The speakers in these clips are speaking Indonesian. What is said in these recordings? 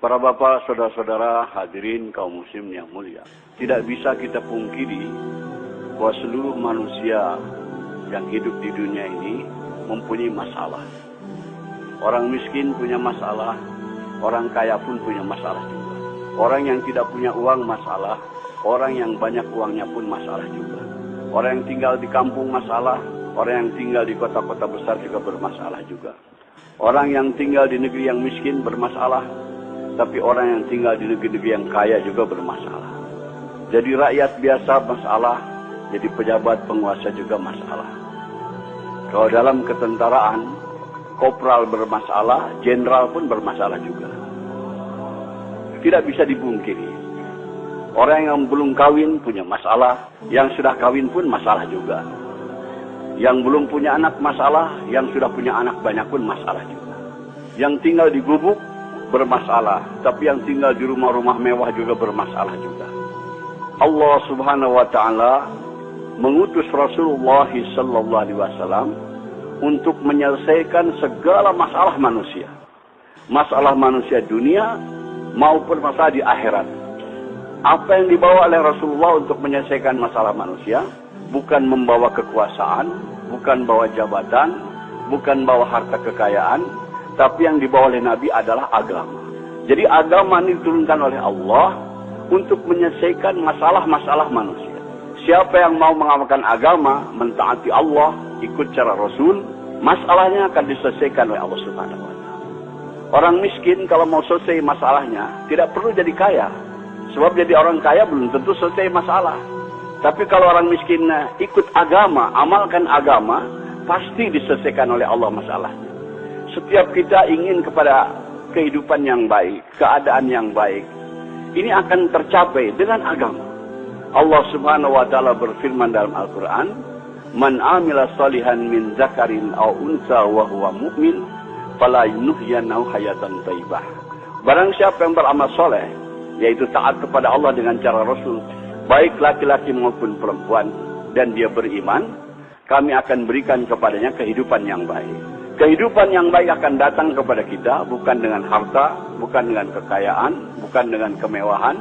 Para bapak, saudara-saudara, hadirin kaum muslim yang mulia. Tidak bisa kita pungkiri bahwa seluruh manusia yang hidup di dunia ini mempunyai masalah. Orang miskin punya masalah, orang kaya pun punya masalah juga. Orang yang tidak punya uang masalah, orang yang banyak uangnya pun masalah juga. Orang yang tinggal di kampung masalah, orang yang tinggal di kota-kota besar juga bermasalah juga. Orang yang tinggal di negeri yang miskin bermasalah, tapi orang yang tinggal di negeri-negeri yang kaya juga bermasalah. Jadi rakyat biasa masalah, jadi pejabat penguasa juga masalah. Kalau dalam ketentaraan, kopral bermasalah, jenderal pun bermasalah juga. Tidak bisa dipungkiri. Orang yang belum kawin punya masalah, yang sudah kawin pun masalah juga. Yang belum punya anak masalah, yang sudah punya anak banyak pun masalah juga. Yang tinggal di gubuk bermasalah, tapi yang tinggal di rumah-rumah mewah juga bermasalah juga. Allah Subhanahu wa taala mengutus Rasulullah sallallahu alaihi wasallam untuk menyelesaikan segala masalah manusia. Masalah manusia dunia maupun masalah di akhirat. Apa yang dibawa oleh Rasulullah untuk menyelesaikan masalah manusia? Bukan membawa kekuasaan, bukan bawa jabatan, bukan bawa harta kekayaan, tapi yang dibawa oleh Nabi adalah agama. Jadi agama ini diturunkan oleh Allah untuk menyelesaikan masalah-masalah manusia. Siapa yang mau mengamalkan agama, mentaati Allah, ikut cara Rasul, masalahnya akan diselesaikan oleh Allah Subhanahu wa taala. Orang miskin kalau mau selesai masalahnya, tidak perlu jadi kaya. Sebab jadi orang kaya belum tentu selesai masalah. Tapi kalau orang miskin ikut agama, amalkan agama, pasti diselesaikan oleh Allah masalahnya. Setiap kita ingin kepada kehidupan yang baik, keadaan yang baik. Ini akan tercapai dengan agama. Allah Subhanahu wa taala berfirman dalam Al-Qur'an, "Man 'amila shalihan min dzakarin aw unsa wa huwa mu'min, fala yuhyiyannahu hayatan thayyibah." Barang siapa yang beramal soleh, yaitu taat kepada Allah dengan cara Rasul, baik laki-laki maupun perempuan, dan dia beriman, kami akan berikan kepadanya kehidupan yang baik. Kehidupan yang baik akan datang kepada kita bukan dengan harta, bukan dengan kekayaan, bukan dengan kemewahan,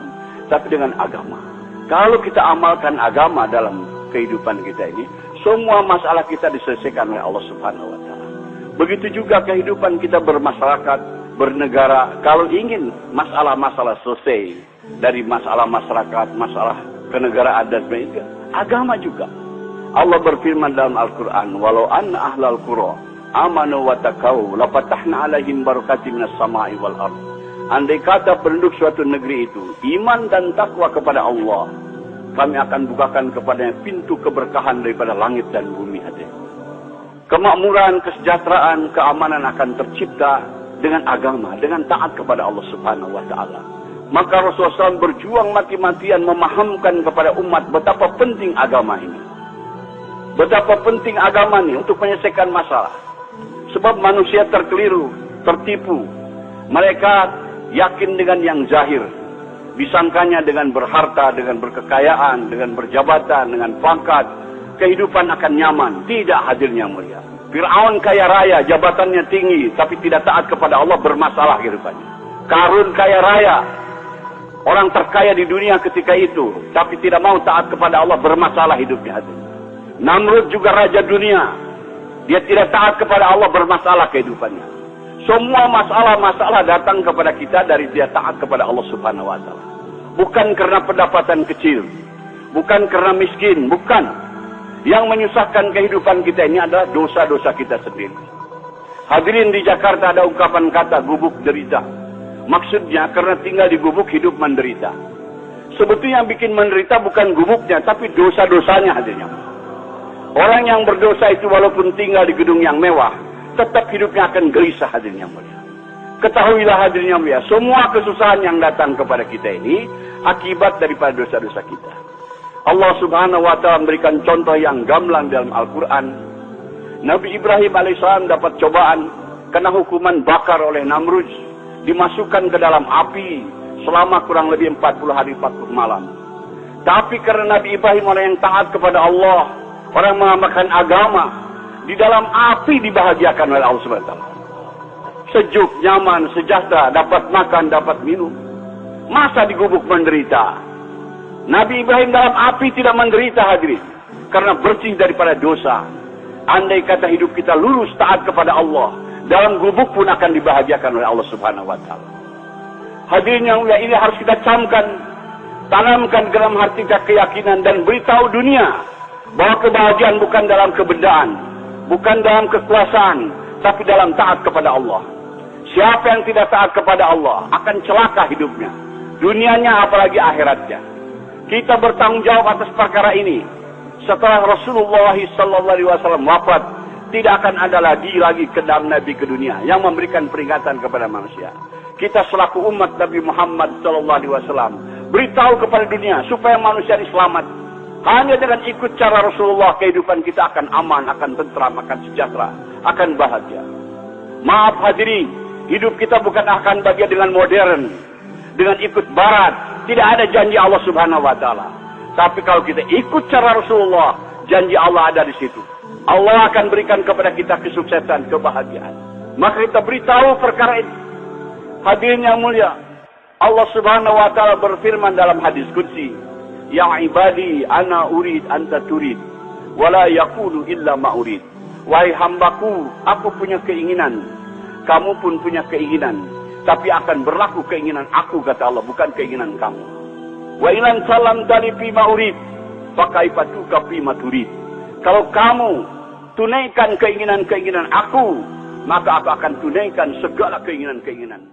tapi dengan agama. Kalau kita amalkan agama dalam kehidupan kita ini, semua masalah kita diselesaikan oleh Allah Subhanahu wa taala. Begitu juga kehidupan kita bermasyarakat, bernegara. Kalau ingin masalah-masalah selesai dari masalah masyarakat, masalah kenegaraan dan sebagainya, agama juga. Allah berfirman dalam Al-Qur'an, "Walau anna ahlal qura amanu wa taqaw la fatahna 'alaihim barakatim minas sama'i wal ard." Andai kata penduduk suatu negeri itu iman dan takwa kepada Allah, kami akan bukakan kepadanya pintu keberkahan daripada langit dan bumi. Kemakmuran, kesejahteraan, keamanan akan tercipta dengan agama, dengan taat kepada Allah Subhanahu wa taala. Maka Rasulullah SAW berjuang mati-matian memahamkan kepada umat betapa penting agama ini. Betapa penting agama ini untuk menyelesaikan masalah. Sebab manusia terkeliru, tertipu. Mereka yakin dengan yang zahir. Disangkanya dengan berharta, dengan berkekayaan, dengan berjabatan, dengan pangkat, kehidupan akan nyaman. Tidak, hadirnya mulia. Fir'aun kaya raya, jabatannya tinggi, tapi tidak taat kepada Allah, bermasalah kehidupannya. Karun kaya raya, orang terkaya di dunia ketika itu, tapi tidak mau taat kepada Allah, bermasalah hidupnya. Namrud juga raja dunia, dia tidak taat kepada Allah, bermasalah kehidupannya. Semua masalah-masalah datang kepada kita dari dia taat kepada Allah Subhanahu wa taala. Bukan karena pendapatan kecil, bukan karena miskin, bukan. Yang menyusahkan kehidupan kita ini adalah dosa-dosa kita sendiri. Hadirin, di Jakarta ada ungkapan kata gubuk derita. Maksudnya karena tinggal di gubuk hidup menderita. Sebetulnya yang bikin menderita bukan gubuknya, tapi dosa-dosanya hadirnya. Orang yang berdosa itu walaupun tinggal di gedung yang mewah, tetap hidupnya akan gelisah hadirnya mulia. Ketahuilah hadirnya mulia, semua kesusahan yang datang kepada kita ini akibat daripada dosa-dosa kita. Allah Subhanahu wa taala memberikan contoh yang gamblang dalam Al-Qur'an. Nabi Ibrahim alaihissalam dapat cobaan kena hukuman bakar oleh Namrud, dimasukkan ke dalam api selama kurang lebih 40 hari 40 malam. Tapi karena Nabi Ibrahim orang yang taat kepada Allah, orang mengamalkan agama, di dalam api dibahagiakan oleh Allah Subhanahu wa taala. sejuk, nyaman, sejahtera, dapat makan, dapat minum. Masa di gubuk menderita? Nabi Ibrahim dalam api tidak menderita, hadirin, karena bersih daripada dosa. Andai kata hidup kita lurus taat kepada Allah, dalam gubuk pun akan dibahagiakan oleh Allah Subhanahu wa taala. Hadirin yang mulia, ini harus kita camkan, tanamkan dalam hati kita keyakinan dan beritahu dunia bahwa kebahagiaan bukan dalam kebendaan, bukan dalam kekuasaan, tapi dalam taat kepada Allah. Siapa yang tidak taat kepada Allah akan celaka hidupnya, dunianya apalagi akhiratnya. Kita bertanggung jawab atas perkara ini. Setelah Rasulullah SAW wafat, tidak akan ada lagi kedam Nabi ke dunia yang memberikan peringatan kepada manusia. Kita selaku umat Nabi Muhammad SAW beritahu kepada dunia supaya manusia ini selamat. Hanya dengan ikut cara Rasulullah, kehidupan kita akan aman, akan tentram, akan sejahtera, akan bahagia. Maaf hadirin, hidup kita bukan akan bahagia dengan modern, dengan ikut barat. Tidak ada janji Allah Subhanahu wa taala. Tapi kalau kita ikut cara Rasulullah, janji Allah ada di situ. Allah akan berikan kepada kita kesuksesan, kebahagiaan. Maka kita beritahu perkara ini. Hadirin yang mulia, Allah Subhanahu wa taala berfirman dalam hadis qudsi, "Ya ibadi, ana urid anta turid, wala yaqulu illa ma urid." Wahai hambaku, aku punya keinginan, kamu pun punya keinginan, tapi akan berlaku keinginan aku, kata Allah, bukan keinginan kamu. Wa ilan salam tali fima urid, fakaifatuka fima turid. Kalau kamu tunaikan keinginan-keinginan aku, maka aku akan tunaikan segala keinginan-keinginan.